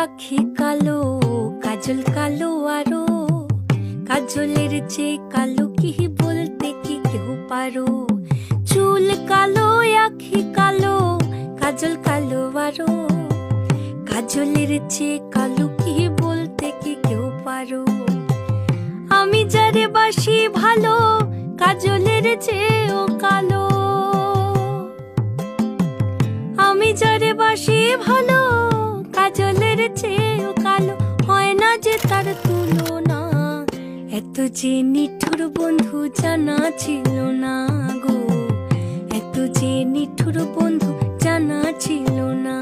আখি কালো, কাজল কালো আরো, কাজলের চেয়ে কালো কি বলতে কি কেউ পারো? চুল কালো, আখি কালো, কাজল কালো আরো, কাজলের চেয়ে কালো কি বলতে কি কেউ পারো? আমি যারে বাসি ভালো, কাজলের চেয়েও কালো। আমি যারে বাসি ভালো, কাজলের চেয়েও কালো, হয় না যে তার তুলনা। এত যে নিঠুর বন্ধু জানা ছিল না গো, এত যে নিঠুর বন্ধু জানা ছিল না।